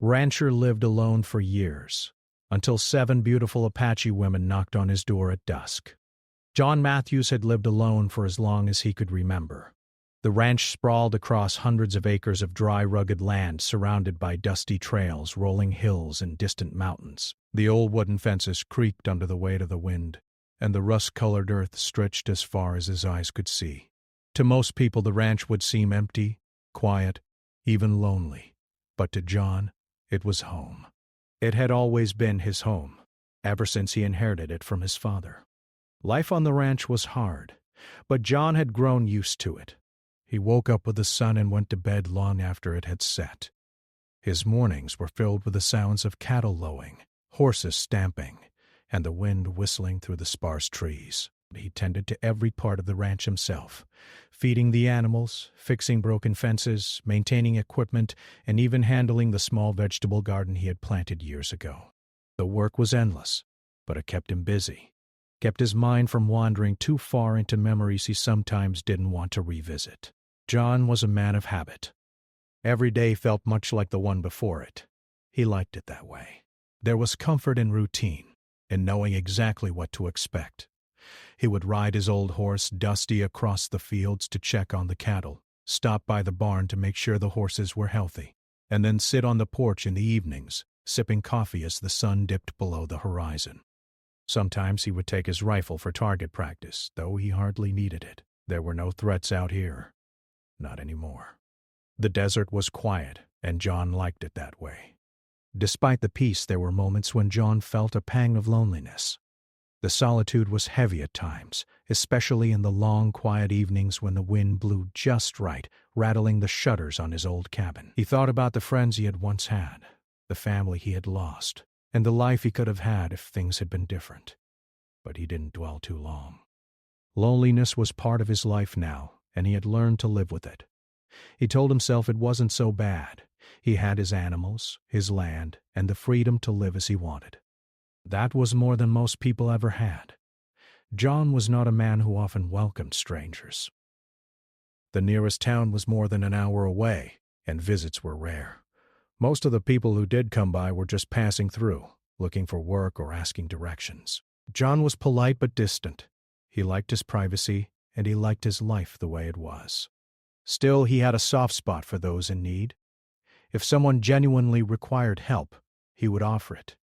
Rancher lived alone for years, until 7 beautiful Apache women knocked on his door at dusk. John Matthews had lived alone for as long as he could remember. The ranch sprawled across hundreds of acres of dry, rugged land surrounded by dusty trails, rolling hills, and distant mountains. The old wooden fences creaked under the weight of the wind, and the rust-colored earth stretched as far as his eyes could see. To most people, the ranch would seem empty, quiet, even lonely. But to John, it was home. It had always been his home, ever since he inherited it from his father. Life on the ranch was hard, but John had grown used to it. He woke up with the sun and went to bed long after it had set. His mornings were filled with the sounds of cattle lowing, horses stamping, and the wind whistling through the sparse trees. He tended to every part of the ranch himself, feeding the animals, fixing broken fences, maintaining equipment, and even handling the small vegetable garden he had planted years ago. The work was endless, but it kept him busy, kept his mind from wandering too far into memories he sometimes didn't want to revisit. John was a man of habit. Every day felt much like the one before it. He liked it that way. There was comfort in routine, in knowing exactly what to expect. He would ride his old horse Dusty across the fields to check on the cattle, stop by the barn to make sure the horses were healthy, and then sit on the porch in the evenings, sipping coffee as the sun dipped below the horizon. Sometimes he would take his rifle for target practice, though he hardly needed it. There were no threats out here. Not anymore. The desert was quiet, and John liked it that way. Despite the peace, there were moments when John felt a pang of loneliness. The solitude was heavy at times, especially in the long, quiet evenings when the wind blew just right, rattling the shutters on his old cabin. He thought about the friends he had once had, the family he had lost, and the life he could have had if things had been different. But he didn't dwell too long. Loneliness was part of his life now, and he had learned to live with it. He told himself it wasn't so bad. He had his animals, his land, and the freedom to live as he wanted. That was more than most people ever had. John was not a man who often welcomed strangers. The nearest town was more than an hour away, and visits were rare. Most of the people who did come by were just passing through, looking for work or asking directions. John was polite but distant. He liked his privacy, and he liked his life the way it was. Still, he had a soft spot for those in need. If someone genuinely required help, he would offer it,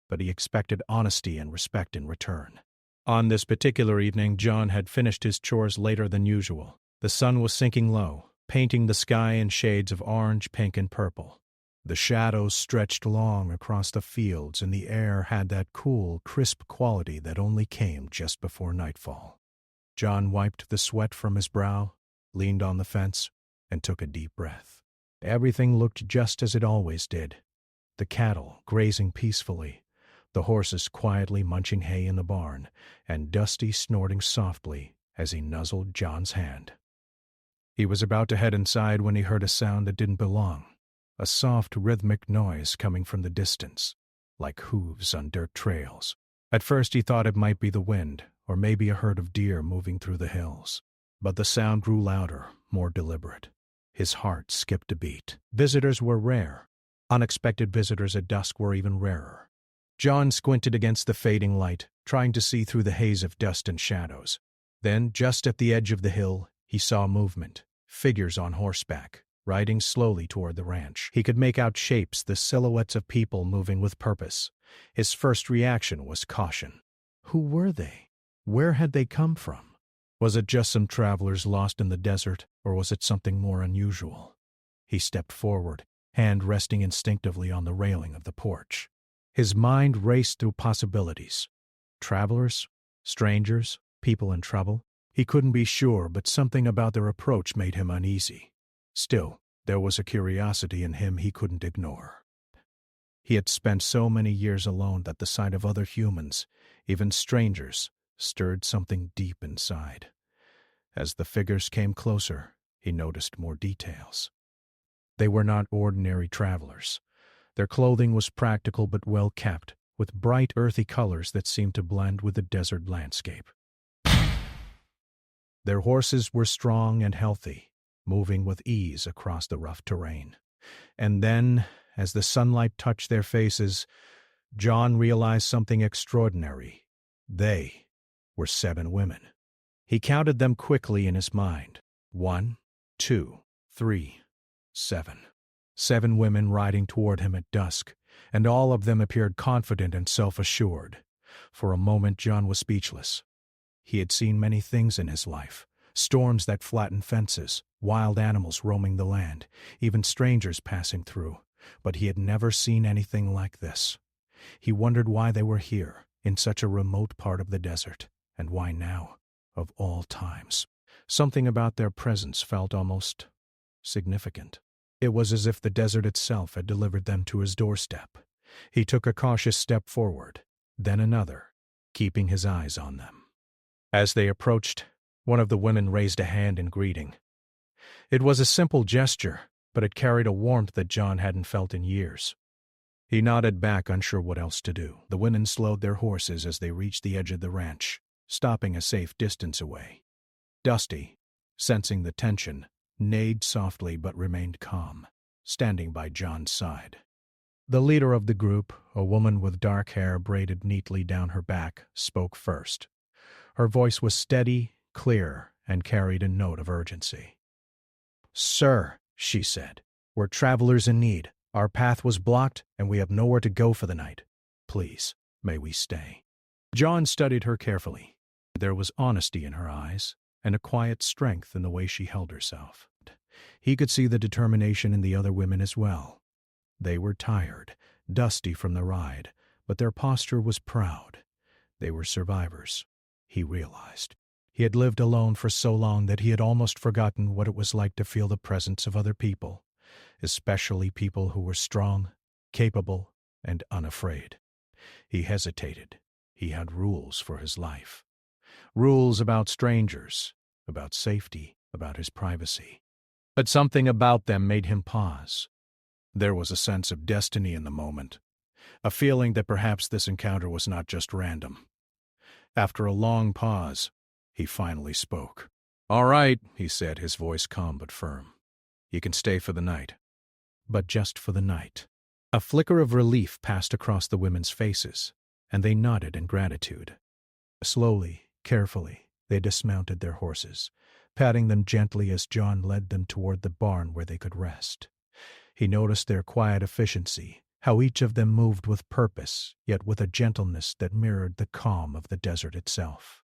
but he expected honesty and respect in return. On this particular evening, John had finished his chores later than usual. The sun was sinking low, painting the sky in shades of orange, pink, and purple. The shadows stretched long across the fields, and the air had that cool, crisp quality that only came just before nightfall. John wiped the sweat from his brow, leaned on the fence, and took a deep breath. Everything looked just as it always did. The cattle grazing peacefully, the horses quietly munching hay in the barn, and Dusty snorting softly as he nuzzled John's hand. He was about to head inside when he heard a sound that didn't belong, a soft, rhythmic noise coming from the distance, like hooves on dirt trails. At first he thought it might be the wind, or maybe a herd of deer moving through the hills. But the sound grew louder, more deliberate. His heart skipped a beat. Visitors were rare. Unexpected visitors at dusk were even rarer. John squinted against the fading light, trying to see through the haze of dust and shadows. Then, just at the edge of the hill, he saw movement, figures on horseback, riding slowly toward the ranch. He could make out shapes, the silhouettes of people moving with purpose. His first reaction was caution. Who were they? Where had they come from? Was it just some travelers lost in the desert, or was it something more unusual? He stepped forward, hand resting instinctively on the railing of the porch. His mind raced through possibilities. Travelers? Strangers? People in trouble? He couldn't be sure, but something about their approach made him uneasy. Still, there was a curiosity in him he couldn't ignore. He had spent so many years alone that the sight of other humans, even strangers, stirred something deep inside. As the figures came closer, he noticed more details. They were not ordinary travelers. Their clothing was practical but well kept, with bright earthy colors that seemed to blend with the desert landscape. Their horses were strong and healthy, moving with ease across the rough terrain. And then, as the sunlight touched their faces, John realized something extraordinary. They were 7 women. He counted them quickly in his mind. 1, 2, 3, 7. 7 women riding toward him at dusk, and all of them appeared confident and self-assured. For a moment John was speechless. He had seen many things in his life: storms that flattened fences, wild animals roaming the land, even strangers passing through, but he had never seen anything like this. He wondered why they were here, in such a remote part of the desert, and why now, of all times. Something about their presence felt almost significant. It was as if the desert itself had delivered them to his doorstep. He took a cautious step forward, then another, keeping his eyes on them. As they approached, one of the women raised a hand in greeting. It was a simple gesture, but it carried a warmth that John hadn't felt in years. He nodded back, unsure what else to do. The women slowed their horses as they reached the edge of the ranch, stopping a safe distance away. Dusty, sensing the tension, neighed softly but remained calm, standing by John's side. The leader of the group, a woman with dark hair braided neatly down her back, spoke first. Her voice was steady, clear, and carried a note of urgency. "Sir," she said, "we're travelers in need. Our path was blocked, and we have nowhere to go for the night. Please, may we stay?" John studied her carefully. There was honesty in her eyes, and a quiet strength in the way she held herself. He could see the determination in the other women as well. They were tired, dusty from the ride, but their posture was proud. They were survivors, he realized. He had lived alone for so long that he had almost forgotten what it was like to feel the presence of other people, especially people who were strong, capable, and unafraid. He hesitated. He had rules for his life. Rules about strangers, about safety, about his privacy. But something about them made him pause. There was a sense of destiny in the moment, a feeling that perhaps this encounter was not just random. After a long pause, he finally spoke. "All right," he said, his voice calm but firm. "You can stay for the night." But just for the night. A flicker of relief passed across the women's faces, and they nodded in gratitude. Slowly, carefully, they dismounted their horses, patting them gently as John led them toward the barn where they could rest. He noticed their quiet efficiency, how each of them moved with purpose, yet with a gentleness that mirrored the calm of the desert itself.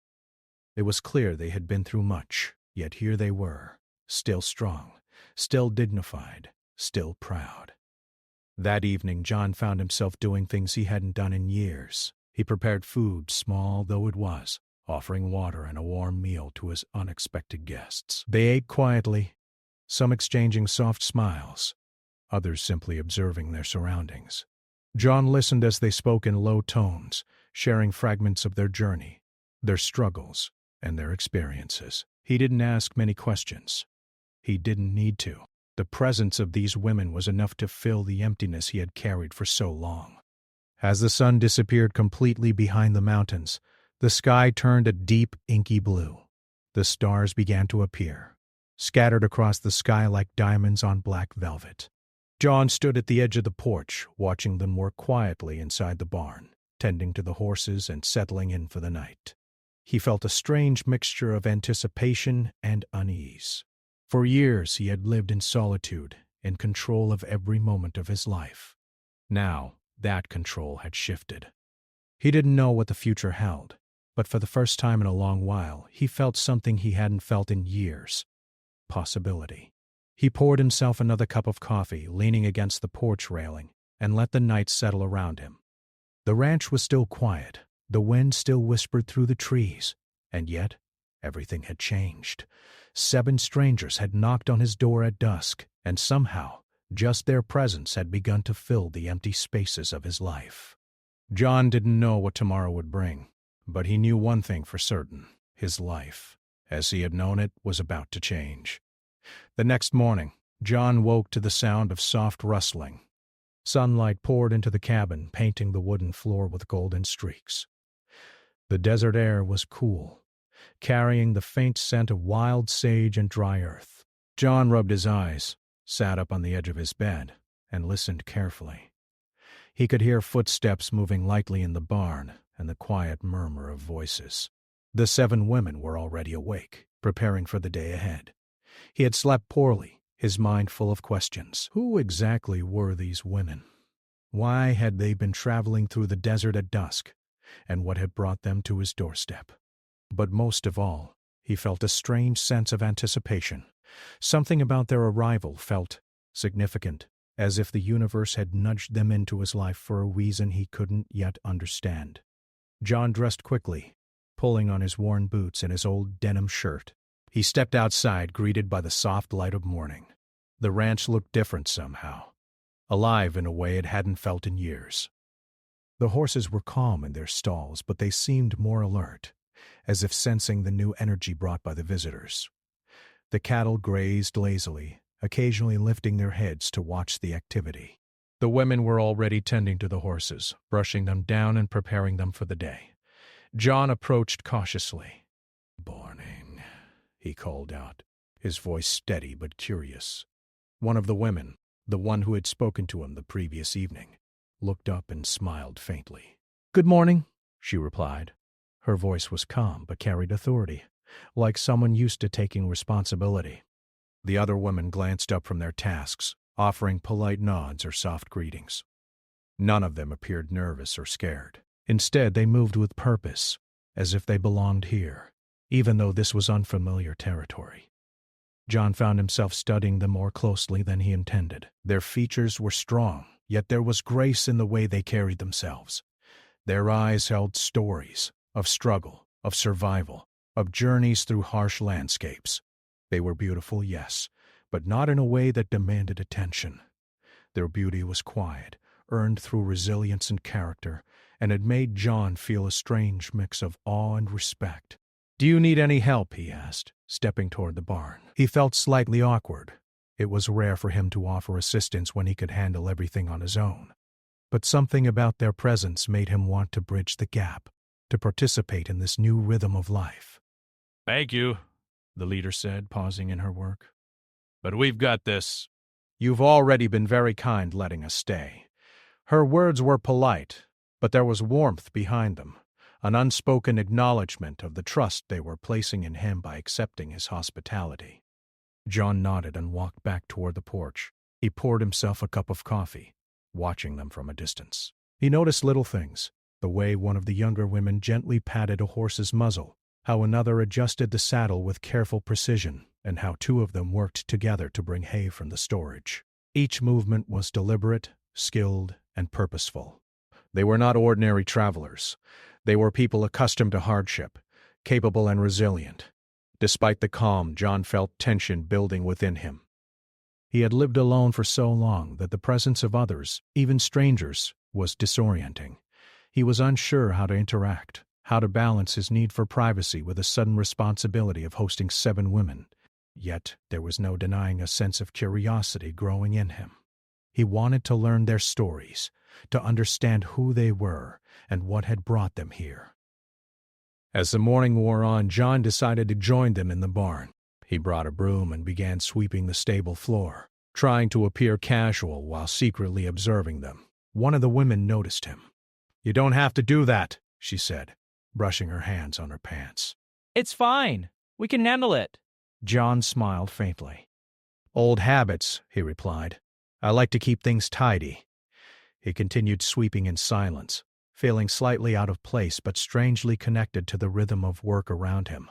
It was clear they had been through much, yet here they were, still strong, still dignified, still proud. That evening, John found himself doing things he hadn't done in years. He prepared food, small though it was, offering water and a warm meal to his unexpected guests. They ate quietly, some exchanging soft smiles, others simply observing their surroundings. John listened as they spoke in low tones, sharing fragments of their journey, their struggles, and their experiences. He didn't ask many questions. He didn't need to. The presence of these women was enough to fill the emptiness he had carried for so long. As the sun disappeared completely behind the mountains, the sky turned a deep, inky blue. The stars began to appear, scattered across the sky like diamonds on black velvet. John stood at the edge of the porch, watching them work quietly inside the barn, tending to the horses and settling in for the night. He felt a strange mixture of anticipation and unease. For years he had lived in solitude, in control of every moment of his life. Now, that control had shifted. He didn't know what the future held, but for the first time in a long while, he felt something he hadn't felt in years: possibility. He poured himself another cup of coffee, leaning against the porch railing, and let the night settle around him. The ranch was still quiet, the wind still whispered through the trees, and yet everything had changed. 7 strangers had knocked on his door at dusk, and somehow, just their presence had begun to fill the empty spaces of his life. John didn't know what tomorrow would bring, but he knew one thing for certain: his life, as he had known it, was about to change. The next morning, John woke to the sound of soft rustling. Sunlight poured into the cabin, painting the wooden floor with golden streaks. The desert air was cool, carrying the faint scent of wild sage and dry earth. John rubbed his eyes, sat up on the edge of his bed, and listened carefully. He could hear footsteps moving lightly in the barn and the quiet murmur of voices. The 7 women were already awake, preparing for the day ahead. He had slept poorly, his mind full of questions. Who exactly were these women? Why had they been traveling through the desert at dusk, and what had brought them to his doorstep? But most of all, he felt a strange sense of anticipation. Something about their arrival felt significant, as if the universe had nudged them into his life for a reason he couldn't yet understand. John dressed quickly, pulling on his worn boots and his old denim shirt. He stepped outside, greeted by the soft light of morning. The ranch looked different somehow, alive in a way it hadn't felt in years. The horses were calm in their stalls, but they seemed more alert, as if sensing the new energy brought by the visitors. The cattle grazed lazily, occasionally lifting their heads to watch the activity. The women were already tending to the horses, brushing them down and preparing them for the day. John approached cautiously. "Morning," he called out, his voice steady but curious. One of the women, the one who had spoken to him the previous evening, looked up and smiled faintly. "Good morning," she replied. Her voice was calm but carried authority, like someone used to taking responsibility. The other women glanced up from their tasks, offering polite nods or soft greetings. None of them appeared nervous or scared. Instead, they moved with purpose, as if they belonged here, even though this was unfamiliar territory. John found himself studying them more closely than he intended. Their features were strong, yet there was grace in the way they carried themselves. Their eyes held stories of struggle, of survival, of journeys through harsh landscapes. They were beautiful, yes, but not in a way that demanded attention. Their beauty was quiet, earned through resilience and character, and it made John feel a strange mix of awe and respect. "Do you need any help?" he asked, stepping toward the barn. He felt slightly awkward. It was rare for him to offer assistance when he could handle everything on his own. But something about their presence made him want to bridge the gap, to participate in this new rhythm of life. "Thank you," the leader said, pausing in her work. "But we've got this." "You've already been very kind letting us stay." Her words were polite, but there was warmth behind them, an unspoken acknowledgement of the trust they were placing in him by accepting his hospitality. John nodded and walked back toward the porch. He poured himself a cup of coffee, watching them from a distance. He noticed little things, the way one of the younger women gently patted a horse's muzzle, how another adjusted the saddle with careful precision, and how 2 of them worked together to bring hay from the storage. Each movement was deliberate, skilled, and purposeful. They were not ordinary travelers. They were people accustomed to hardship, capable and resilient. Despite the calm, John felt tension building within him. He had lived alone for so long that the presence of others, even strangers, was disorienting. He was unsure how to interact, how to balance his need for privacy with the sudden responsibility of hosting 7 women. Yet there was no denying a sense of curiosity growing in him. He wanted to learn their stories, to understand who they were and what had brought them here. As the morning wore on, John decided to join them in the barn. He brought a broom and began sweeping the stable floor, trying to appear casual while secretly observing them. One of the women noticed him. "You don't have to do that," she said, brushing her hands on her pants. "It's fine. We can handle it." John smiled faintly. "Old habits," he replied. "I like to keep things tidy." He continued sweeping in silence, feeling slightly out of place but strangely connected to the rhythm of work around him.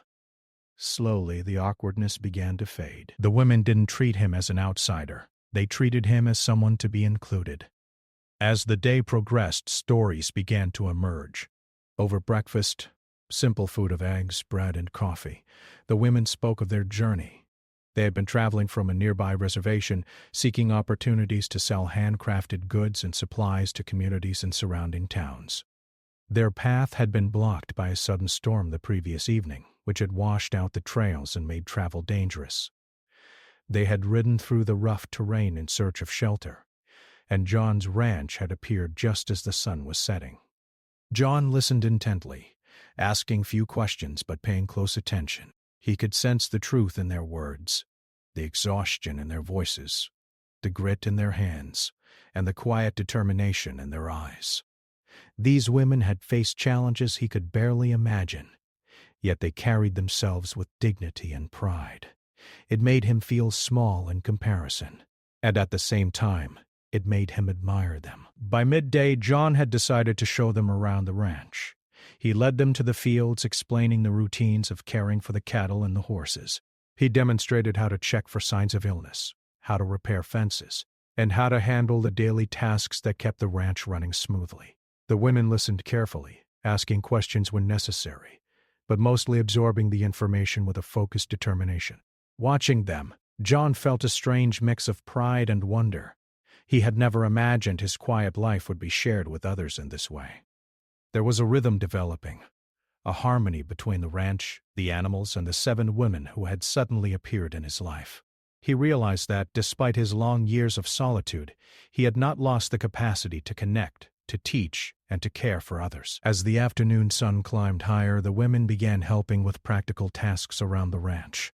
Slowly, the awkwardness began to fade. The women didn't treat him as an outsider. They treated him as someone to be included. As the day progressed, stories began to emerge. Over breakfast, simple food of eggs, bread, and coffee, the women spoke of their journey. They had been traveling from a nearby reservation, seeking opportunities to sell handcrafted goods and supplies to communities in surrounding towns. Their path had been blocked by a sudden storm the previous evening, which had washed out the trails and made travel dangerous. They had ridden through the rough terrain in search of shelter, and John's ranch had appeared just as the sun was setting. John listened intently, asking few questions but paying close attention. He could sense the truth in their words, the exhaustion in their voices, the grit in their hands, and the quiet determination in their eyes. These women had faced challenges he could barely imagine, yet they carried themselves with dignity and pride. It made him feel small in comparison, and at the same time, it made him admire them. By midday, John had decided to show them around the ranch. He led them to the fields, explaining the routines of caring for the cattle and the horses. He demonstrated how to check for signs of illness, how to repair fences, and how to handle the daily tasks that kept the ranch running smoothly. The women listened carefully, asking questions when necessary, but mostly absorbing the information with a focused determination. Watching them, John felt a strange mix of pride and wonder. He had never imagined his quiet life would be shared with others in this way. There was a rhythm developing, a harmony between the ranch, the animals, and the 7 women who had suddenly appeared in his life. He realized that, despite his long years of solitude, he had not lost the capacity to connect, to teach, and to care for others. As the afternoon sun climbed higher, the women began helping with practical tasks around the ranch.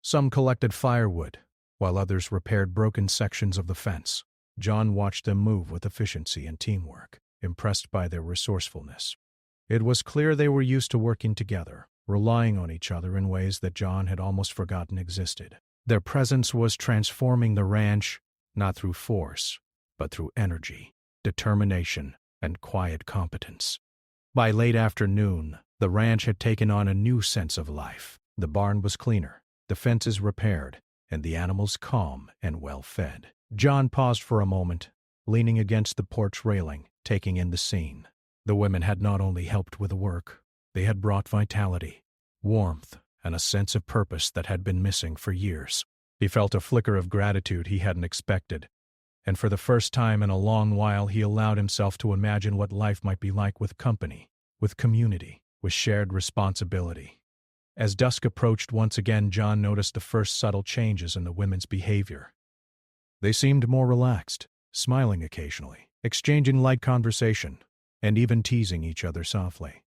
Some collected firewood, while others repaired broken sections of the fence. John watched them move with efficiency and teamwork, impressed by their resourcefulness. It was clear they were used to working together, relying on each other in ways that John had almost forgotten existed. Their presence was transforming the ranch, not through force, but through energy, determination, and quiet competence. By late afternoon, the ranch had taken on a new sense of life. The barn was cleaner, the fences repaired, and the animals calm and well-fed. John paused for a moment, leaning against the porch railing, taking in the scene. The women had not only helped with the work, they had brought vitality, warmth, and a sense of purpose that had been missing for years. He felt a flicker of gratitude he hadn't expected, and for the first time in a long while he allowed himself to imagine what life might be like with company, with community, with shared responsibility. As dusk approached once again, John noticed the first subtle changes in the women's behavior. They seemed more relaxed, smiling occasionally, exchanging light conversation, and even teasing each other softly.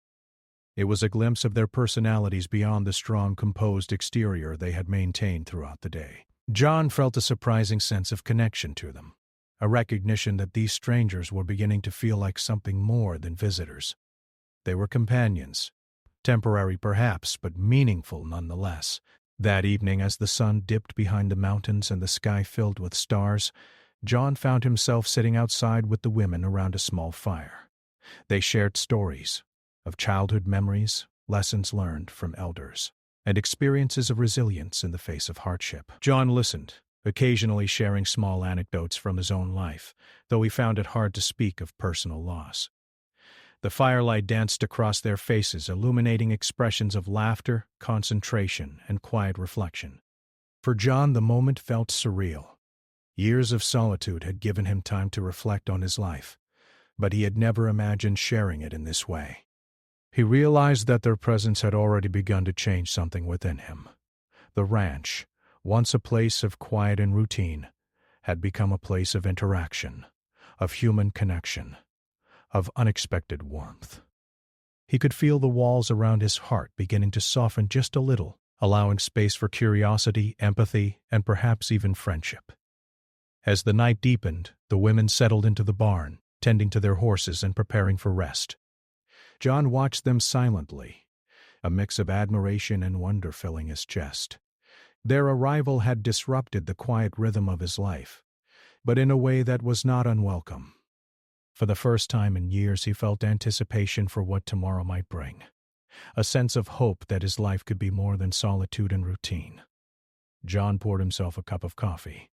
It was a glimpse of their personalities beyond the strong, composed exterior they had maintained throughout the day. John felt a surprising sense of connection to them, a recognition that these strangers were beginning to feel like something more than visitors. They were companions, temporary perhaps, but meaningful nonetheless. That evening, as the sun dipped behind the mountains and the sky filled with stars, John found himself sitting outside with the women around a small fire. They shared stories of childhood memories, lessons learned from elders, and experiences of resilience in the face of hardship. John listened, occasionally sharing small anecdotes from his own life, though he found it hard to speak of personal loss. The firelight danced across their faces, illuminating expressions of laughter, concentration, and quiet reflection. For John, the moment felt surreal. Years of solitude had given him time to reflect on his life, but he had never imagined sharing it in this way. He realized that their presence had already begun to change something within him. The ranch, once a place of quiet and routine, had become a place of interaction, of human connection, of unexpected warmth. He could feel the walls around his heart beginning to soften just a little, allowing space for curiosity, empathy, and perhaps even friendship. As the night deepened, the women settled into the barn, tending to their horses and preparing for rest. John watched them silently, a mix of admiration and wonder filling his chest. Their arrival had disrupted the quiet rhythm of his life, but in a way that was not unwelcome. For the first time in years, he felt anticipation for what tomorrow might bring, a sense of hope that his life could be more than solitude and routine. John poured himself a cup of coffee,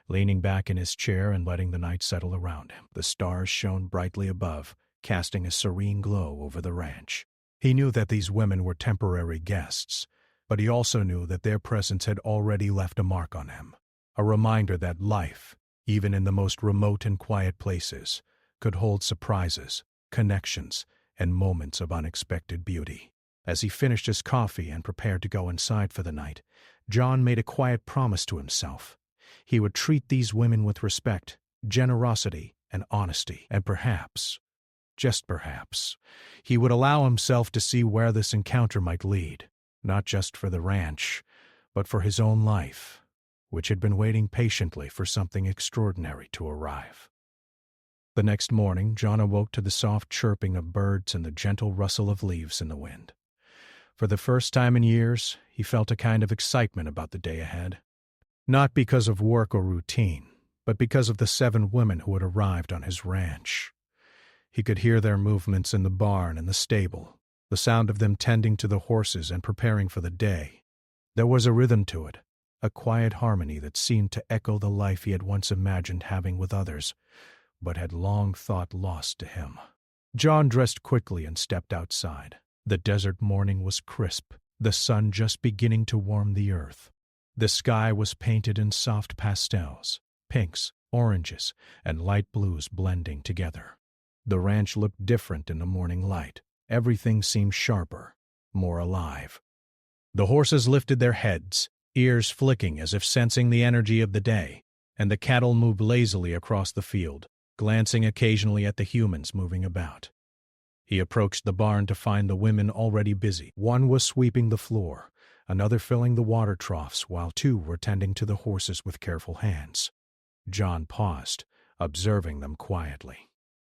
leaning back in his chair and letting the night settle around him. The stars shone brightly above, casting a serene glow over the ranch. He knew that these women were temporary guests, but he also knew that their presence had already left a mark on him, a reminder that life, even in the most remote and quiet places, could hold surprises, connections, and moments of unexpected beauty. As he finished his coffee and prepared to go inside for the night, John made a quiet promise to himself. He would treat these women with respect, generosity, and honesty, and perhaps, just perhaps, he would allow himself to see where this encounter might lead, not just for the ranch, but for his own life, which had been waiting patiently for something extraordinary to arrive. The next morning, John awoke to the soft chirping of birds and the gentle rustle of leaves in the wind. For the first time in years, he felt a kind of excitement about the day ahead. Not because of work or routine, but because of the 7 women who had arrived on his ranch. He could hear their movements in the barn and the stable, the sound of them tending to the horses and preparing for the day. There was a rhythm to it, a quiet harmony that seemed to echo the life he had once imagined having with others, but had long thought lost to him. John dressed quickly and stepped outside. The desert morning was crisp, the sun just beginning to warm the earth. The sky was painted in soft pastels, pinks, oranges, and light blues blending together. The ranch looked different in the morning light. Everything seemed sharper, more alive. The horses lifted their heads, ears flicking as if sensing the energy of the day, and the cattle moved lazily across the field, glancing occasionally at the humans moving about. He approached the barn to find the women already busy. One was sweeping the floor, another filling the water troughs, while 2 were tending to the horses with careful hands. John paused, observing them quietly.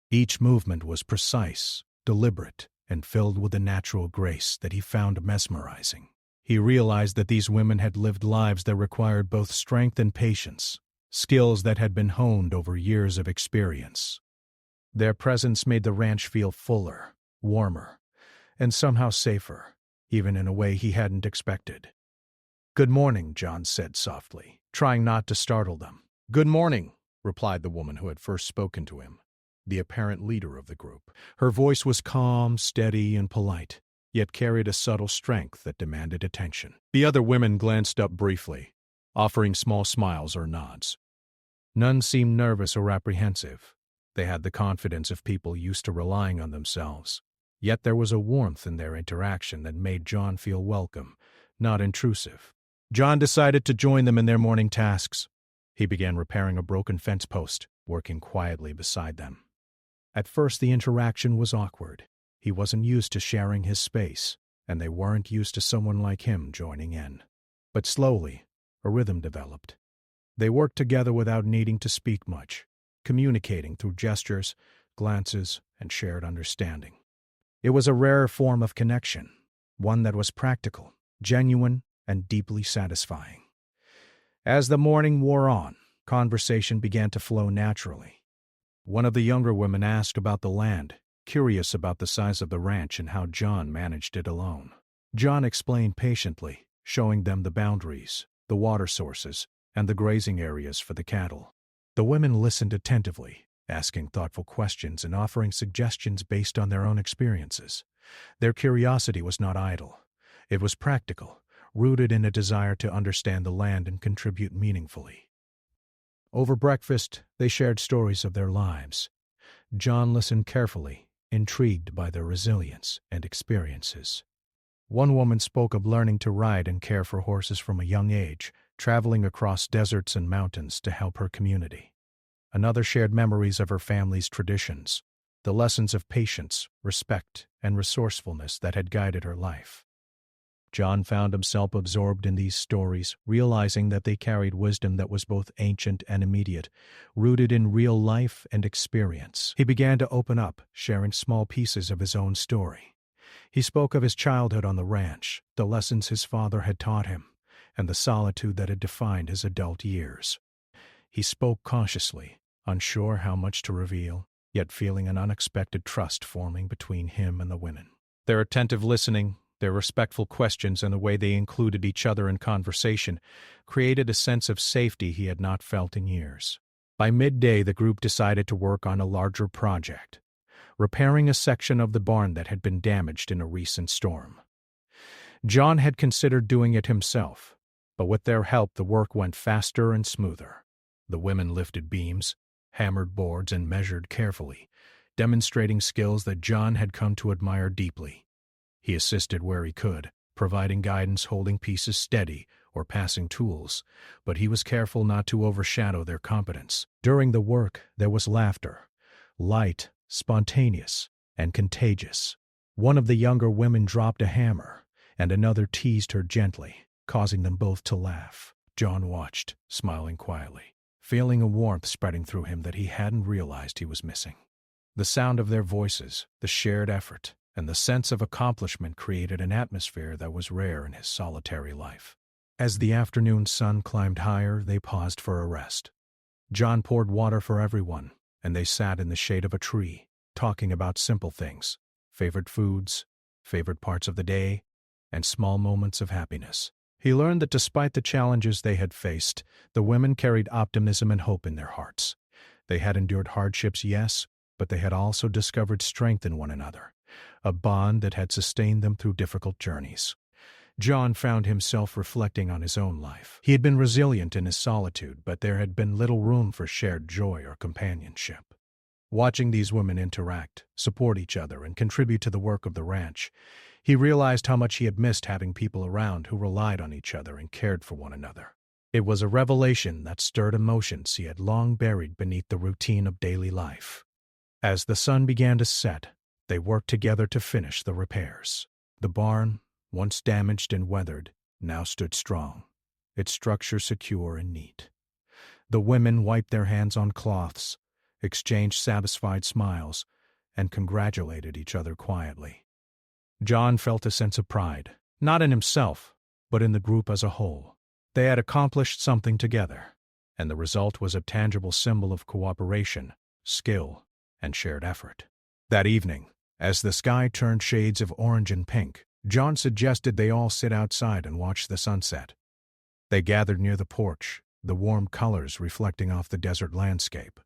Each movement was precise, deliberate, and filled with a natural grace that he found mesmerizing. He realized that these women had lived lives that required both strength and patience, skills that had been honed over years of experience. Their presence made the ranch feel fuller, warmer, and somehow safer, even in a way he hadn't expected. "Good morning," John said softly, trying not to startle them. "Good morning," replied the woman who had first spoken to him, the apparent leader of the group. Her voice was calm, steady, and polite, yet carried a subtle strength that demanded attention. The other women glanced up briefly, offering small smiles or nods. None seemed nervous or apprehensive. They had the confidence of people used to relying on themselves. Yet there was a warmth in their interaction that made John feel welcome, not intrusive. John decided to join them in their morning tasks. He began repairing a broken fence post, working quietly beside them. At first the interaction was awkward. He wasn't used to sharing his space, and they weren't used to someone like him joining in. But slowly, a rhythm developed. They worked together without needing to speak much, communicating through gestures, glances, and shared understanding. It was a rare form of connection, one that was practical, genuine, and deeply satisfying. As the morning wore on, conversation began to flow naturally. One of the younger women asked about the land, curious about the size of the ranch and how John managed it alone. John explained patiently, showing them the boundaries, the water sources, and the grazing areas for the cattle. The women listened attentively, asking thoughtful questions and offering suggestions based on their own experiences. Their curiosity was not idle. It was practical, rooted in a desire to understand the land and contribute meaningfully. Over breakfast, they shared stories of their lives. John listened carefully, intrigued by their resilience and experiences. One woman spoke of learning to ride and care for horses from a young age, traveling across deserts and mountains to help her community. Another shared memories of her family's traditions, the lessons of patience, respect, and resourcefulness that had guided her life. John found himself absorbed in these stories, realizing that they carried wisdom that was both ancient and immediate, rooted in real life and experience. He began to open up, sharing small pieces of his own story. He spoke of his childhood on the ranch, the lessons his father had taught him, and the solitude that had defined his adult years. He spoke cautiously, unsure how much to reveal, yet feeling an unexpected trust forming between him and the women. Their attentive listening, their respectful questions, and the way they included each other in conversation created a sense of safety he had not felt in years. By midday, the group decided to work on a larger project, repairing a section of the barn that had been damaged in a recent storm. John had considered doing it himself, but with their help the work went faster and smoother. The women lifted beams, hammered boards, and measured carefully, demonstrating skills that John had come to admire deeply. He assisted where he could, providing guidance, holding pieces steady, or passing tools, but he was careful not to overshadow their competence. During the work, there was laughter, light, spontaneous, and contagious. One of the younger women dropped a hammer, and another teased her gently, causing them both to laugh. John watched, smiling quietly, feeling a warmth spreading through him that he hadn't realized he was missing. The sound of their voices, the shared effort, and the sense of accomplishment created an atmosphere that was rare in his solitary life. As the afternoon sun climbed higher, they paused for a rest. John poured water for everyone, and they sat in the shade of a tree, talking about simple things, favorite foods, favorite parts of the day, and small moments of happiness. He learned that despite the challenges they had faced, the women carried optimism and hope in their hearts. They had endured hardships, yes, but they had also discovered strength in one another, a bond that had sustained them through difficult journeys. John found himself reflecting on his own life. He had been resilient in his solitude, but there had been little room for shared joy or companionship. Watching these women interact, support each other, and contribute to the work of the ranch, he realized how much he had missed having people around who relied on each other and cared for one another. It was a revelation that stirred emotions he had long buried beneath the routine of daily life. As the sun began to set, they worked together to finish the repairs. The barn, once damaged and weathered, now stood strong, its structure secure and neat. The women wiped their hands on cloths, exchanged satisfied smiles, and congratulated each other quietly. John felt a sense of pride, not in himself, but in the group as a whole. They had accomplished something together, and the result was a tangible symbol of cooperation, skill, and shared effort. That evening, as the sky turned shades of orange and pink, John suggested they all sit outside and watch the sunset. They gathered near the porch, the warm colors reflecting off the desert landscape.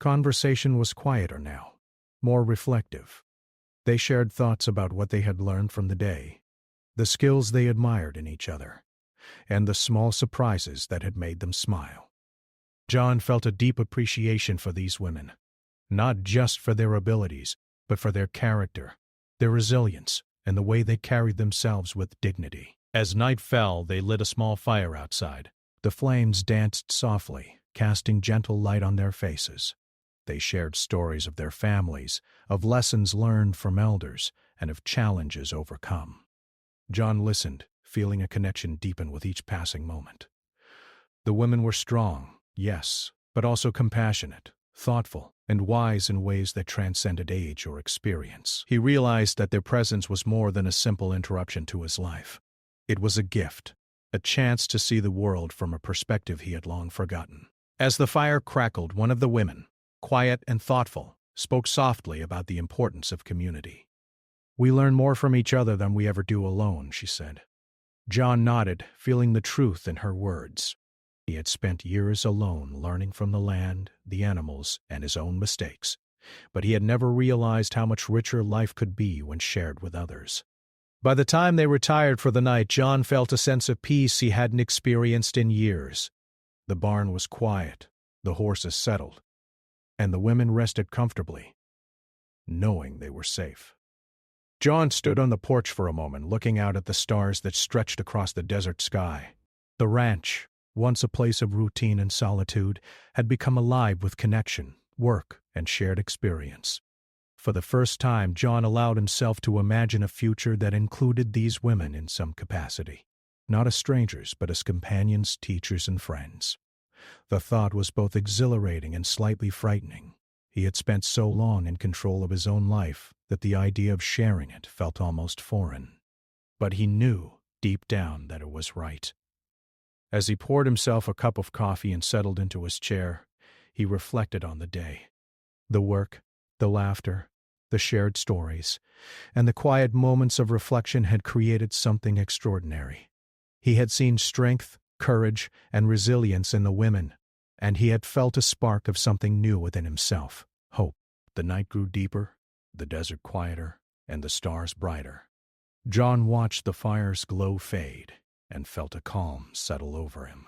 Conversation was quieter now, more reflective. They shared thoughts about what they had learned from the day, the skills they admired in each other, and the small surprises that had made them smile. John felt a deep appreciation for these women, not just for their abilities, but for their character, their resilience, and the way they carried themselves with dignity. As night fell, they lit a small fire outside. The flames danced softly, casting gentle light on their faces. They shared stories of their families, of lessons learned from elders, and of challenges overcome. John listened, feeling a connection deepen with each passing moment. The women were strong, yes, but also compassionate, thoughtful, and wise in ways that transcended age or experience. He realized that their presence was more than a simple interruption to his life. It was a gift, a chance to see the world from a perspective he had long forgotten. As the fire crackled, one of the women, quiet and thoughtful, spoke softly about the importance of community. "We learn more from each other than we ever do alone," she said. John nodded, feeling the truth in her words. He had spent years alone learning from the land, the animals, and his own mistakes, but he had never realized how much richer life could be when shared with others. By the time they retired for the night, John felt a sense of peace he hadn't experienced in years. The barn was quiet, the horses settled, and the women rested comfortably, knowing they were safe. John stood on the porch for a moment, looking out at the stars that stretched across the desert sky. The ranch, once a place of routine and solitude, had become alive with connection, work, and shared experience. For the first time, John allowed himself to imagine a future that included these women in some capacity, not as strangers, but as companions, teachers, and friends. The thought was both exhilarating and slightly frightening. He had spent so long in control of his own life that the idea of sharing it felt almost foreign. But he knew, deep down, that it was right. As he poured himself a cup of coffee and settled into his chair, he reflected on the day. The work, the laughter, the shared stories, and the quiet moments of reflection had created something extraordinary. He had seen strength, courage, and resilience in the women, and he had felt a spark of something new within himself, hope. The night grew deeper, the desert quieter, and the stars brighter. John watched the fire's glow fade and felt a calm settle over him.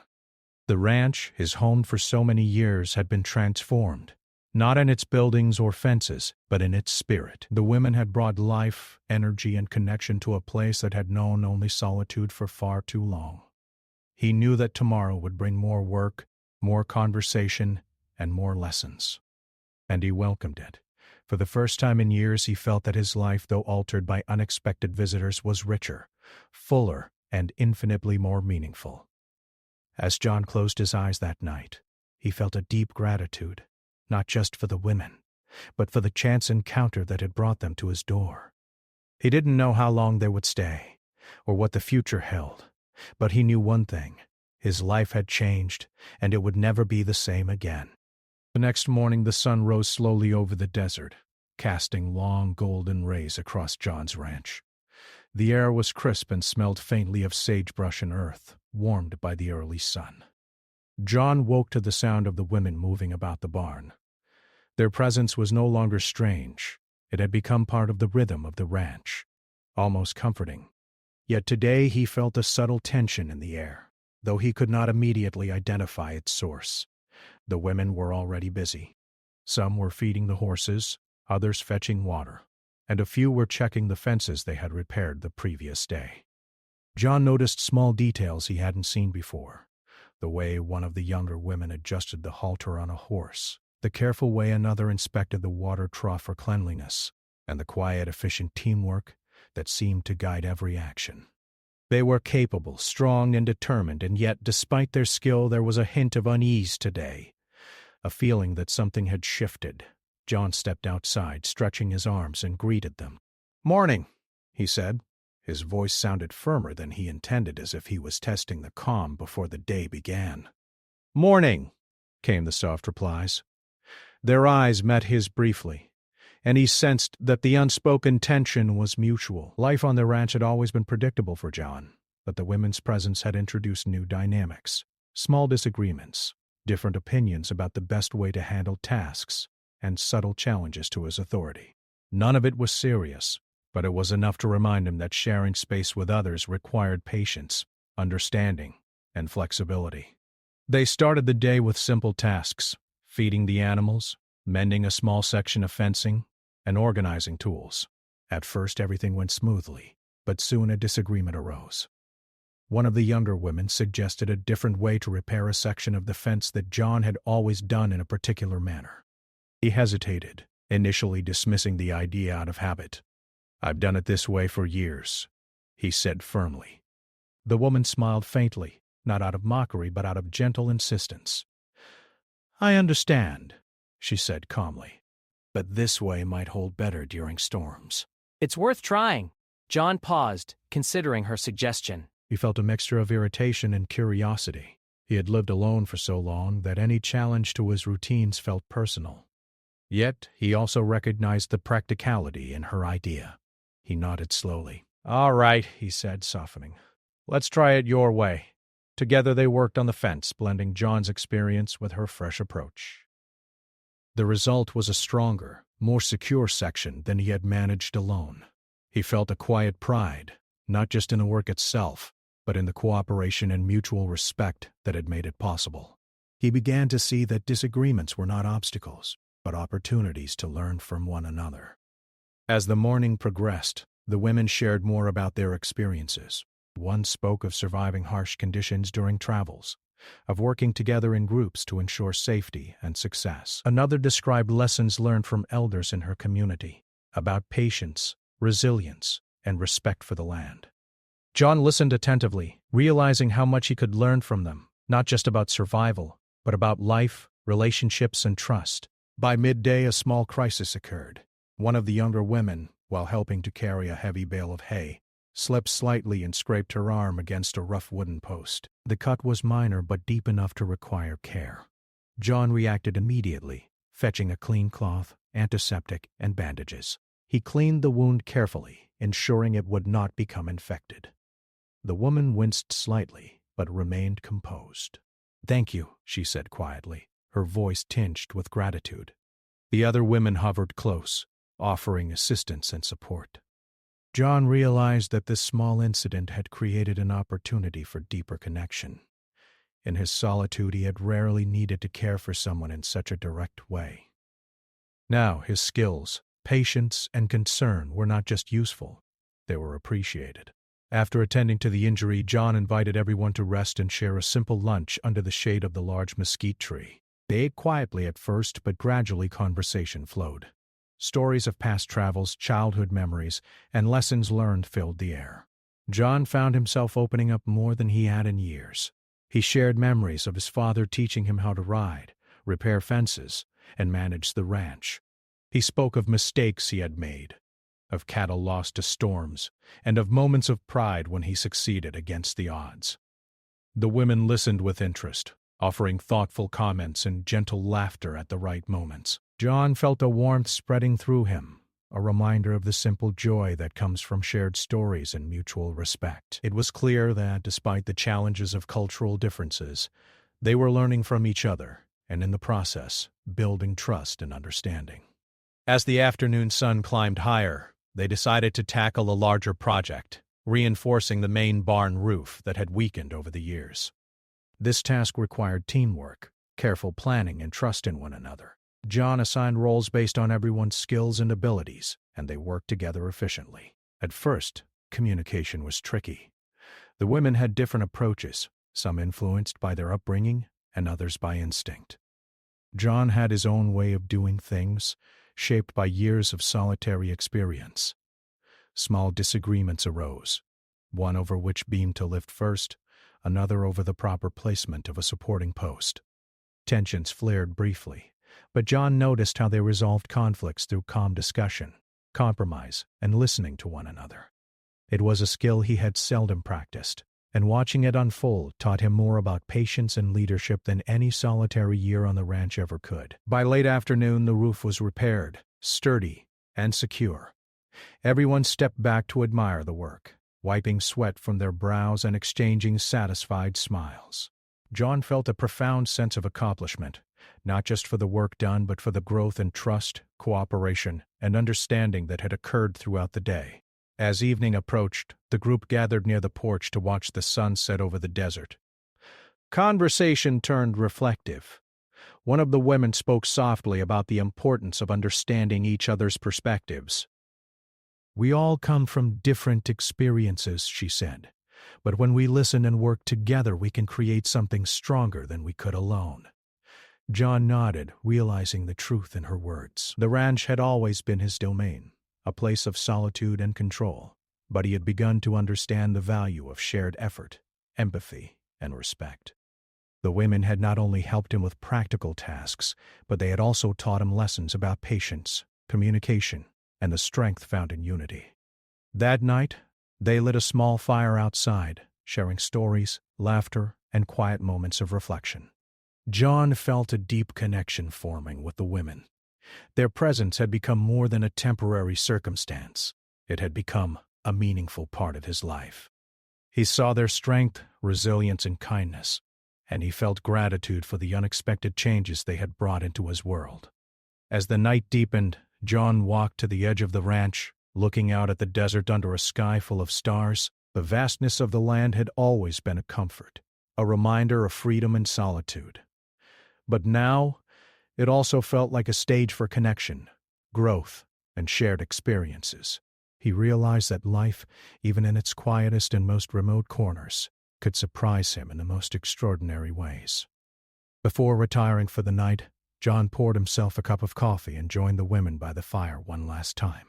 The ranch, his home for so many years, had been transformed, not in its buildings or fences, but in its spirit. The women had brought life, energy, and connection to a place that had known only solitude for far too long. He knew that tomorrow would bring more work, more conversation, and more lessons. And he welcomed it. For the first time in years, he felt that his life, though altered by unexpected visitors, was richer, fuller, and infinitely more meaningful. As John closed his eyes that night, He felt a deep gratitude, not just for the women, but for the chance encounter that had brought them to his door. He didn't know how long they would stay, or what the future held, but he knew one thing: his life had changed, and it would never be the same again. The next morning the sun rose slowly over the desert, casting long golden rays across John's ranch. The air was crisp and smelled faintly of sagebrush and earth, warmed by the early sun. John woke to the sound of the women moving about the barn. Their presence was no longer strange. It had become part of the rhythm of the ranch, almost comforting. Yet today he felt a subtle tension in the air, though he could not immediately identify its source. The women were already busy. Some were feeding the horses, others fetching water, and a few were checking the fences they had repaired the previous day. John noticed small details he hadn't seen before: the way one of the younger women adjusted the halter on a horse, the careful way another inspected the water trough for cleanliness, and the quiet, efficient teamwork that seemed to guide every action. They were capable, strong, and determined, and yet, despite their skill, there was a hint of unease today, a feeling that something had shifted. John stepped outside, stretching his arms, and greeted them. "Morning," he said. His voice sounded firmer than he intended, as if he was testing the calm before the day began. "Morning," came the soft replies. Their eyes met his briefly, and he sensed that the unspoken tension was mutual. Life on the ranch had always been predictable for John, but the women's presence had introduced new dynamics, small disagreements, different opinions about the best way to handle tasks, and subtle challenges to his authority. None of it was serious, but it was enough to remind him that sharing space with others required patience, understanding, and flexibility. They started the day with simple tasks: feeding the animals, mending a small section of fencing, and organizing tools. At first everything went smoothly, but soon a disagreement arose. One of the younger women suggested a different way to repair a section of the fence that John had always done in a particular manner. He hesitated, initially dismissing the idea out of habit. "I've done it this way for years," he said firmly. The woman smiled faintly, not out of mockery but out of gentle insistence. "I understand," she said calmly, "but this way might hold better during storms." It's worth trying. John paused, considering her suggestion. He felt a mixture of irritation and curiosity. He had lived alone for so long that any challenge to his routines felt personal. Yet he also recognized the practicality in her idea. He nodded slowly. "All right," he said, softening. "Let's try it your way." Together they worked on the fence, blending John's experience with her fresh approach. The result was a stronger, more secure section than he had managed alone. He felt a quiet pride, not just in the work itself, but in the cooperation and mutual respect that had made it possible. He began to see that disagreements were not obstacles, but opportunities to learn from one another. As the morning progressed, the women shared more about their experiences. One spoke of surviving harsh conditions during travels, of working together in groups to ensure safety and success. Another described lessons learned from elders in her community, about patience, resilience, and respect for the land. John listened attentively, realizing how much he could learn from them, not just about survival, but about life, relationships, and trust. By midday, a small crisis occurred. One of the younger women, while helping to carry a heavy bale of hay, slipped slightly and scraped her arm against a rough wooden post. The cut was minor but deep enough to require care. John reacted immediately, fetching a clean cloth, antiseptic, and bandages. He cleaned the wound carefully, ensuring it would not become infected. The woman winced slightly, but remained composed. "Thank you," she said quietly, her voice tinged with gratitude. The other women hovered close, offering assistance and support. John realized that this small incident had created an opportunity for deeper connection. In his solitude, he had rarely needed to care for someone in such a direct way. Now his skills, patience, and concern were not just useful, they were appreciated. After attending to the injury, John invited everyone to rest and share a simple lunch under the shade of the large mesquite tree. They ate quietly at first, but gradually conversation flowed. Stories of past travels, childhood memories, and lessons learned filled the air. John found himself opening up more than he had in years. He shared memories of his father teaching him how to ride, repair fences, and manage the ranch. He spoke of mistakes he had made, of cattle lost to storms, and of moments of pride when he succeeded against the odds. The women listened with interest, offering thoughtful comments and gentle laughter at the right moments. John felt a warmth spreading through him, a reminder of the simple joy that comes from shared stories and mutual respect. It was clear that, despite the challenges of cultural differences, they were learning from each other, and in the process, building trust and understanding. As the afternoon sun climbed higher, they decided to tackle a larger project, reinforcing the main barn roof that had weakened over the years. This task required teamwork, careful planning, and trust in one another. John assigned roles based on everyone's skills and abilities, and they worked together efficiently. At first, communication was tricky. The women had different approaches, some influenced by their upbringing and others by instinct. John had his own way of doing things, shaped by years of solitary experience. Small disagreements arose, one over which beam to lift first, another over the proper placement of a supporting post. Tensions flared briefly, but John noticed how they resolved conflicts through calm discussion, compromise, and listening to one another. It was a skill he had seldom practiced, and watching it unfold taught him more about patience and leadership than any solitary year on the ranch ever could. By late afternoon, the roof was repaired, sturdy, and secure. Everyone stepped back to admire the work, wiping sweat from their brows and exchanging satisfied smiles. John felt a profound sense of accomplishment, not just for the work done, but for the growth in trust, cooperation, and understanding that had occurred throughout the day. As evening approached, the group gathered near the porch to watch the sun set over the desert. Conversation turned reflective. One of the women spoke softly about the importance of understanding each other's perspectives. "We all come from different experiences," she said, "but when we listen and work together, we can create something stronger than we could alone." John nodded, realizing the truth in her words. The ranch had always been his domain, a place of solitude and control, but he had begun to understand the value of shared effort, empathy, and respect. The women had not only helped him with practical tasks, but they had also taught him lessons about patience, communication, and the strength found in unity. That night, they lit a small fire outside, sharing stories, laughter, and quiet moments of reflection. John felt a deep connection forming with the women. Their presence had become more than a temporary circumstance. It had become a meaningful part of his life. He saw their strength, resilience, and kindness, and he felt gratitude for the unexpected changes they had brought into his world. As the night deepened, John walked to the edge of the ranch, looking out at the desert under a sky full of stars. The vastness of the land had always been a comfort, a reminder of freedom and solitude. But now, it also felt like a stage for connection, growth, and shared experiences. He realized that life, even in its quietest and most remote corners, could surprise him in the most extraordinary ways. Before retiring for the night, John poured himself a cup of coffee and joined the women by the fire one last time.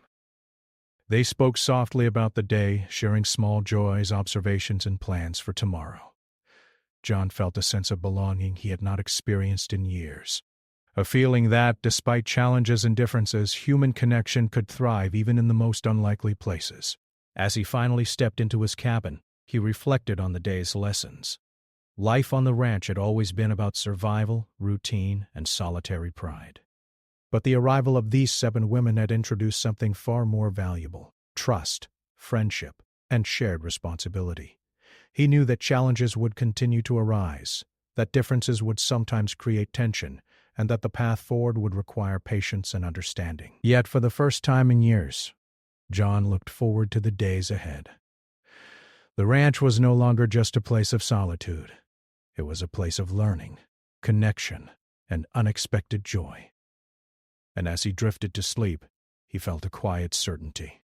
They spoke softly about the day, sharing small joys, observations, and plans for tomorrow. John felt a sense of belonging he had not experienced in years, a feeling that, despite challenges and differences, human connection could thrive even in the most unlikely places. As he finally stepped into his cabin, he reflected on the day's lessons. Life on the ranch had always been about survival, routine, and solitary pride. But the arrival of these 7 women had introduced something far more valuable: trust, friendship, and shared responsibility. He knew that challenges would continue to arise, that differences would sometimes create tension, and that the path forward would require patience and understanding. Yet, for the first time in years, John looked forward to the days ahead. The ranch was no longer just a place of solitude. It was a place of learning, connection, and unexpected joy. And as he drifted to sleep, he felt a quiet certainty.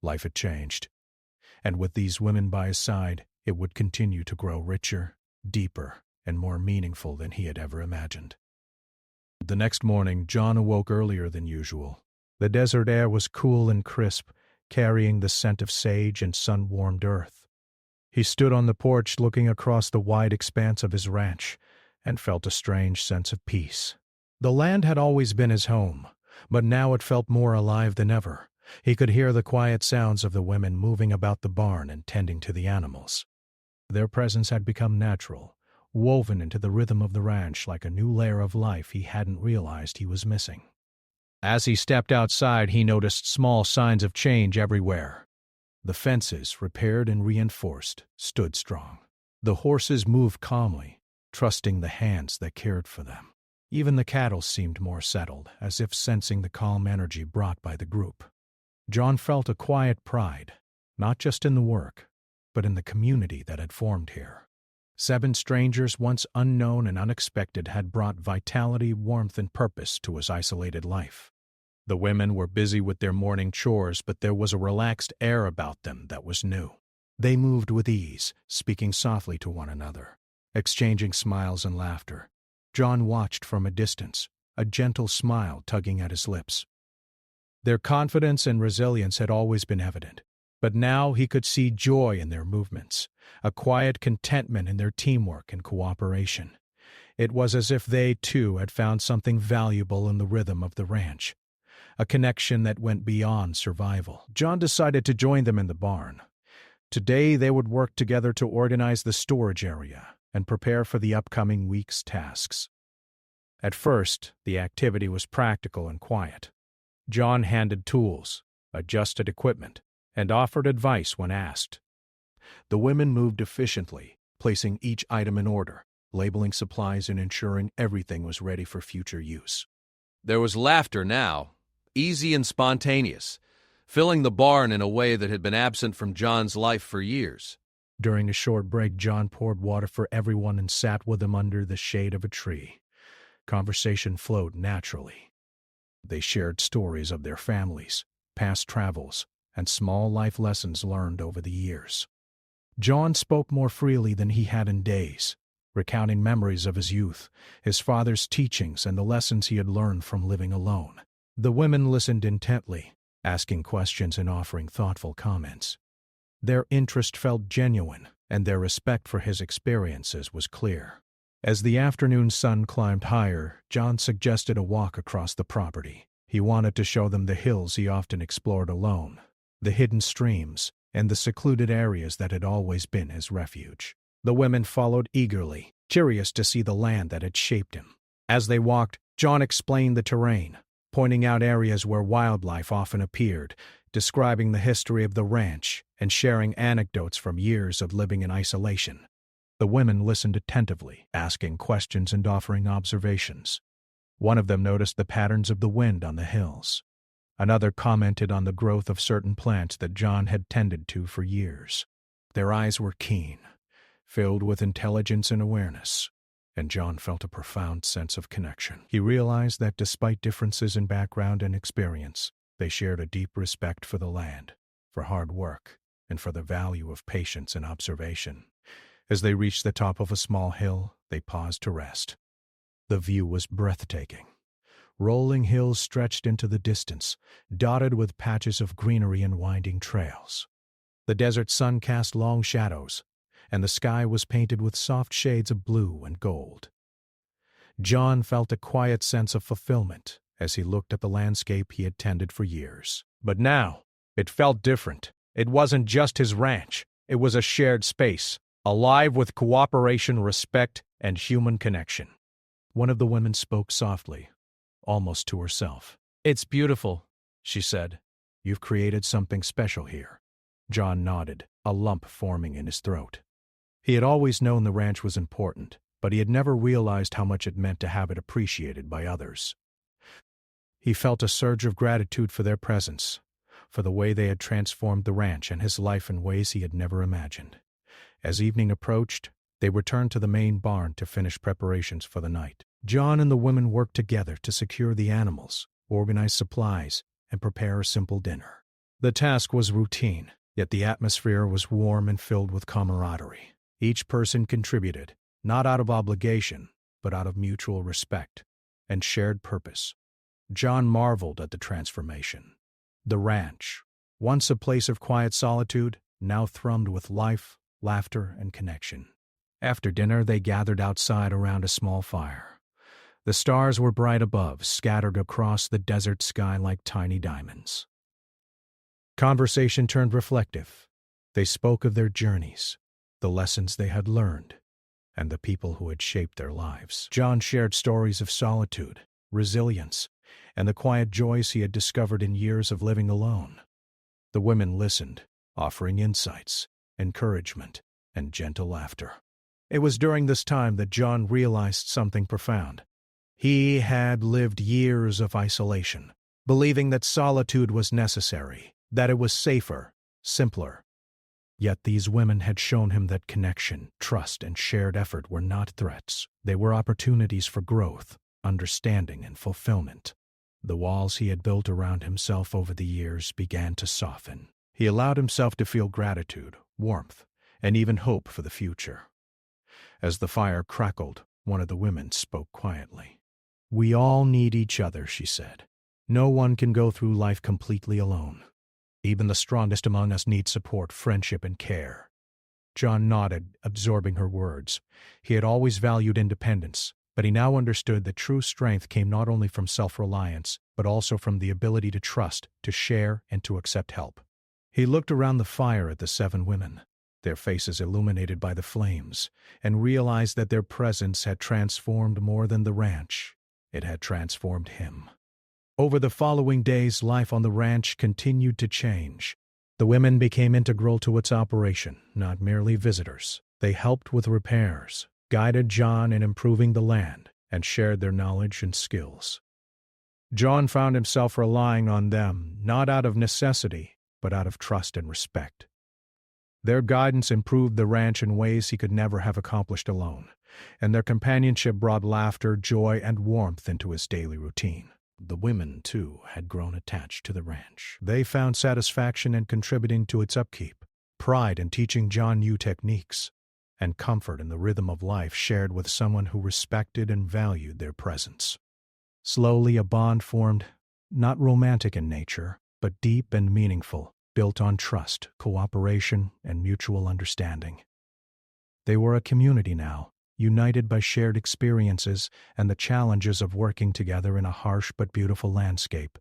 Life had changed, and with these women by his side, it would continue to grow richer, deeper, and more meaningful than he had ever imagined. The next morning, John awoke earlier than usual. The desert air was cool and crisp, carrying the scent of sage and sun-warmed earth. He stood on the porch looking across the wide expanse of his ranch, and felt a strange sense of peace. The land had always been his home, but now it felt more alive than ever. He could hear the quiet sounds of the women moving about the barn and tending to the animals. Their presence had become natural, woven into the rhythm of the ranch like a new layer of life he hadn't realized he was missing. As he stepped outside, he noticed small signs of change everywhere. The fences, repaired and reinforced, stood strong. The horses moved calmly, trusting the hands that cared for them. Even the cattle seemed more settled, as if sensing the calm energy brought by the group. John felt a quiet pride, not just in the work, but in the community that had formed here. 7 strangers, once unknown and unexpected, had brought vitality, warmth, and purpose to his isolated life. The women were busy with their morning chores, but there was a relaxed air about them that was new. They moved with ease, speaking softly to one another, exchanging smiles and laughter. John watched from a distance, a gentle smile tugging at his lips. Their confidence and resilience had always been evident, but now he could see joy in their movements, a quiet contentment in their teamwork and cooperation. It was as if they, too, had found something valuable in the rhythm of the ranch, a connection that went beyond survival. John decided to join them in the barn. Today they would work together to organize the storage area and prepare for the upcoming week's tasks. At first, the activity was practical and quiet. John handed tools, adjusted equipment, and offered advice when asked. The women moved efficiently, placing each item in order, labeling supplies and ensuring everything was ready for future use. There was laughter now, easy and spontaneous, filling the barn in a way that had been absent from John's life for years. During a short break, John poured water for everyone and sat with them under the shade of a tree. Conversation flowed naturally. They shared stories of their families, past travels, and small life lessons learned over the years. John spoke more freely than he had in days, recounting memories of his youth, his father's teachings, and the lessons he had learned from living alone. The women listened intently, asking questions and offering thoughtful comments. Their interest felt genuine, and their respect for his experiences was clear. As the afternoon sun climbed higher, John suggested a walk across the property. He wanted to show them the hills he often explored alone, the hidden streams, and the secluded areas that had always been his refuge. The women followed eagerly, curious to see the land that had shaped him. As they walked, John explained the terrain, pointing out areas where wildlife often appeared, describing the history of the ranch, and sharing anecdotes from years of living in isolation. The women listened attentively, asking questions and offering observations. One of them noticed the patterns of the wind on the hills. Another commented on the growth of certain plants that John had tended to for years. Their eyes were keen, filled with intelligence and awareness, and John felt a profound sense of connection. He realized that despite differences in background and experience, they shared a deep respect for the land, for hard work, and for the value of patience and observation. As they reached the top of a small hill, they paused to rest. The view was breathtaking. Rolling hills stretched into the distance, dotted with patches of greenery and winding trails. The desert sun cast long shadows, and the sky was painted with soft shades of blue and gold. John felt a quiet sense of fulfillment as he looked at the landscape he had tended for years. But now, it felt different. It wasn't just his ranch. It was a shared space, alive with cooperation, respect, and human connection. One of the women spoke softly, almost to herself. "It's beautiful," she said. "You've created something special here." John nodded, a lump forming in his throat. He had always known the ranch was important, but he had never realized how much it meant to have it appreciated by others. He felt a surge of gratitude for their presence, for the way they had transformed the ranch and his life in ways he had never imagined. As evening approached, they returned to the main barn to finish preparations for the night. John and the women worked together to secure the animals, organize supplies, and prepare a simple dinner. The task was routine, yet the atmosphere was warm and filled with camaraderie. Each person contributed, not out of obligation, but out of mutual respect and shared purpose. John marveled at the transformation. The ranch, once a place of quiet solitude, now thrummed with life, laughter, and connection. After dinner, they gathered outside around a small fire. The stars were bright above, scattered across the desert sky like tiny diamonds. Conversation turned reflective. They spoke of their journeys, the lessons they had learned, and the people who had shaped their lives. John shared stories of solitude, resilience, and the quiet joys he had discovered in years of living alone. The women listened, offering insights, encouragement, and gentle laughter. It was during this time that John realized something profound. He had lived years of isolation, believing that solitude was necessary, that it was safer, simpler. Yet these women had shown him that connection, trust, and shared effort were not threats. They were opportunities for growth, understanding, and fulfillment. The walls he had built around himself over the years began to soften. He allowed himself to feel gratitude, warmth, and even hope for the future. As the fire crackled, one of the women spoke quietly. "We all need each other," she said. "No one can go through life completely alone. Even the strongest among us need support, friendship, and care." John nodded, absorbing her words. He had always valued independence, but he now understood that true strength came not only from self-reliance, but also from the ability to trust, to share, and to accept help. He looked around the fire at the 7 women, their faces illuminated by the flames, and realized that their presence had transformed more than the ranch. It had transformed him. Over the following days, life on the ranch continued to change. The women became integral to its operation, not merely visitors. They helped with repairs, guided John in improving the land, and shared their knowledge and skills. John found himself relying on them, not out of necessity, but out of trust and respect. Their guidance improved the ranch in ways he could never have accomplished alone, and their companionship brought laughter, joy, and warmth into his daily routine. The women, too, had grown attached to the ranch. They found satisfaction in contributing to its upkeep, pride in teaching John new techniques, and comfort in the rhythm of life shared with someone who respected and valued their presence. Slowly a bond formed, not romantic in nature, but deep and meaningful, built on trust, cooperation, and mutual understanding. They were a community now, united by shared experiences and the challenges of working together in a harsh but beautiful landscape.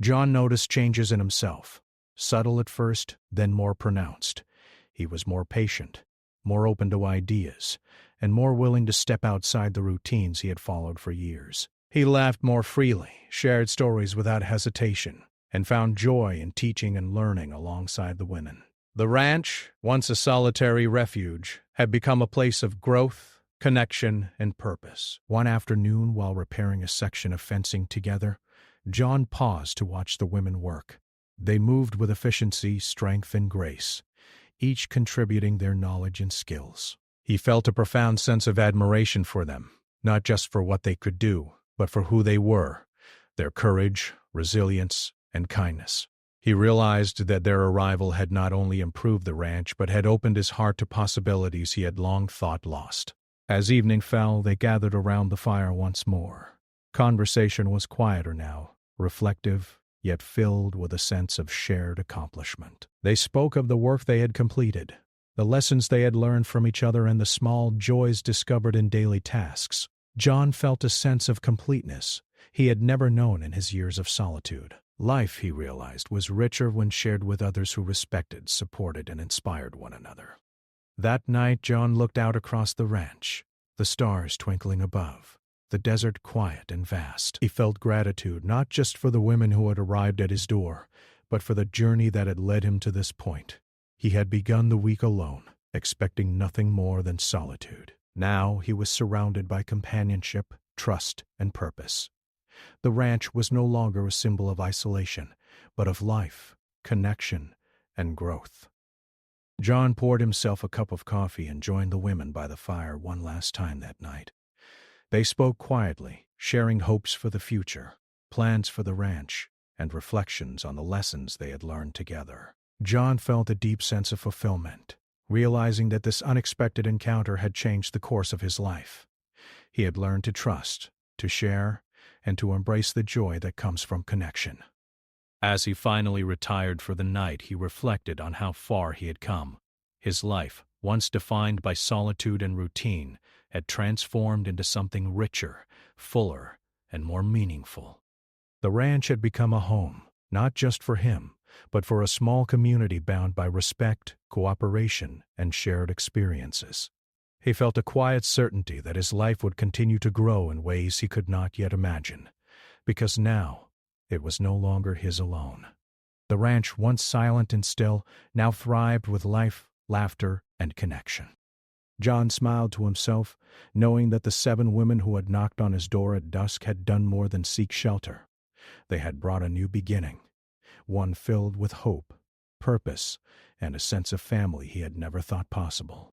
John noticed changes in himself, subtle at first, then more pronounced. He was more patient, more open to ideas, and more willing to step outside the routines he had followed for years. He laughed more freely, shared stories without hesitation, and found joy in teaching and learning alongside the women. The ranch, once a solitary refuge, had become a place of growth, connection, and purpose. One afternoon, while repairing a section of fencing together, John paused to watch the women work. They moved with efficiency, strength, and grace, each contributing their knowledge and skills. He felt a profound sense of admiration for them, not just for what they could do, but for who they were, their courage, resilience, and kindness. He realized that their arrival had not only improved the ranch, but had opened his heart to possibilities he had long thought lost. As evening fell, they gathered around the fire once more. Conversation was quieter now, reflective, yet filled with a sense of shared accomplishment. They spoke of the work they had completed, the lessons they had learned from each other, and the small joys discovered in daily tasks. John felt a sense of completeness he had never known in his years of solitude. Life, he realized, was richer when shared with others who respected, supported, and inspired one another. That night, John looked out across the ranch, the stars twinkling above, the desert quiet and vast. He felt gratitude not just for the women who had arrived at his door, but for the journey that had led him to this point. He had begun the week alone, expecting nothing more than solitude. Now he was surrounded by companionship, trust, and purpose. The ranch was no longer a symbol of isolation, but of life, connection, and growth. John poured himself a cup of coffee and joined the women by the fire one last time that night. They spoke quietly, sharing hopes for the future, plans for the ranch, and reflections on the lessons they had learned together. John felt a deep sense of fulfillment, realizing that this unexpected encounter had changed the course of his life. He had learned to trust, to share, and to embrace the joy that comes from connection. As he finally retired for the night, he reflected on how far he had come. His life, once defined by solitude and routine, had transformed into something richer, fuller, and more meaningful. The ranch had become a home, not just for him, but for a small community bound by respect, cooperation, and shared experiences. He felt a quiet certainty that his life would continue to grow in ways he could not yet imagine, because now it was no longer his alone. The ranch, once silent and still, now thrived with life, laughter, and connection. John smiled to himself, knowing that the 7 women who had knocked on his door at dusk had done more than seek shelter. They had brought a new beginning, one filled with hope, purpose, and a sense of family he had never thought possible.